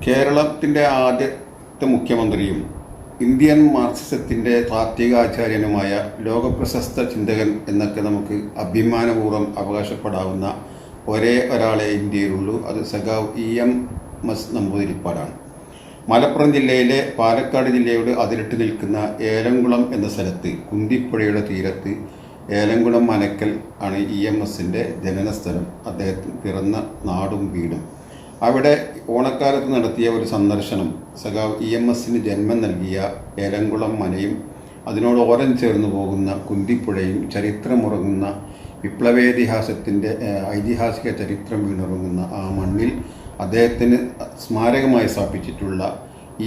കേരളത്തിൻ്റെ ആദ്യത്തെ മുഖ്യമന്ത്രിയും ഇന്ത്യൻ മാർക്സിസത്തിൻ്റെ താത്വികാചാര്യനുമായ ലോകപ്രശസ്ത ചിന്തകൻ എന്നൊക്കെ നമുക്ക് അഭിമാനപൂർവ്വം അവകാശപ്പെടാവുന്ന ഒരേ ഒരാളെ ഇന്ത്യയിലുള്ളൂ. അത് സഖാവ് EMS നമ്പൂതിരിപ്പാടാണ്. മലപ്പുറം ജില്ലയിലെ പാലക്കാട് ജില്ലയോട് അതിരിട്ട് നിൽക്കുന്ന ഏലംകുളം എന്ന സ്ഥലത്ത് കുന്തിപ്പുഴയുടെ തീരത്ത് ഏലംകുളം മനക്കൽ ആണ് EMSൻ്റെ ജനനസ്ഥലം. അദ്ദേഹത്തിന് പിറന്ന നാടും വീടും. അവിടെ ഓണക്കാലത്ത് നടത്തിയ ഒരു സന്ദർശനം സഖാവ് EMSന് ജന്മം നൽകിയ ഏലംകുളം മനയും അതിനോടോരം ചേർന്ന് പോകുന്ന കുന്തിപ്പുഴയും ചരിത്രമുറങ്ങുന്ന വിപ്ലവേതിഹാസത്തിൻ്റെ ഐതിഹാസിക ചരിത്രം വീണുറങ്ങുന്ന ആ മണ്ണിൽ അദ്ദേഹത്തിന് സ്മാരകമായി സ്ഥാപിച്ചിട്ടുള്ള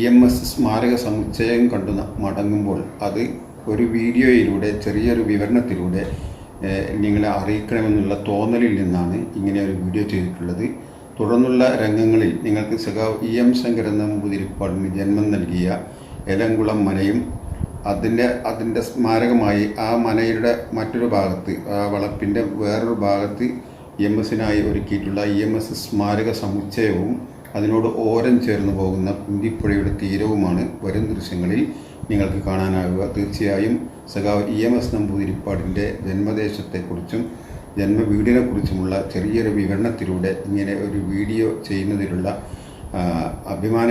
EMS സ്മാരക സമുച്ചയം കണ്ടു മടങ്ങുമ്പോൾ അത് ഒരു വീഡിയോയിലൂടെ ചെറിയൊരു വിവരണത്തിലൂടെ നിങ്ങളെ അറിയിക്കണമെന്നുള്ള തോന്നലിൽ നിന്നാണ് ഇങ്ങനെ ഒരു വീഡിയോ ചെയ്തിട്ടുള്ളത്. തുടർന്നുള്ള രംഗങ്ങളിൽ നിങ്ങൾക്ക് സഖാവ് EM ശങ്കരൻ നമ്പൂതിരിപ്പാടിന് ജന്മം നൽകിയ ഏലംകുളം മനയും അതിൻ്റെ സ്മാരകമായി ആ മനയുടെ മറ്റൊരു ഭാഗത്ത് ആ വളപ്പിൻ്റെ വേറൊരു ഭാഗത്ത് EMSനായി ഒരുക്കിയിട്ടുള്ള EMS സ്മാരക സമുച്ചയവും അതിനോട് ഓരം ചേർന്ന് പോകുന്ന കുന്തിപ്പുഴയുടെ തീരവുമാണ് വരും ദൃശ്യങ്ങളിൽ നിങ്ങൾക്ക് കാണാനാവുക. തീർച്ചയായും സഖാവ് EMS നമ്പൂതിരിപ്പാടിൻ്റെ ജന്മദേശത്തെക്കുറിച്ചും ജന്മവീടിനെക്കുറിച്ചുമുള്ള ചെറിയൊരു വിവരണത്തിലൂടെ ഇങ്ങനെ ഒരു വീഡിയോ ചെയ്യുന്നതിലുള്ള അഭിമാന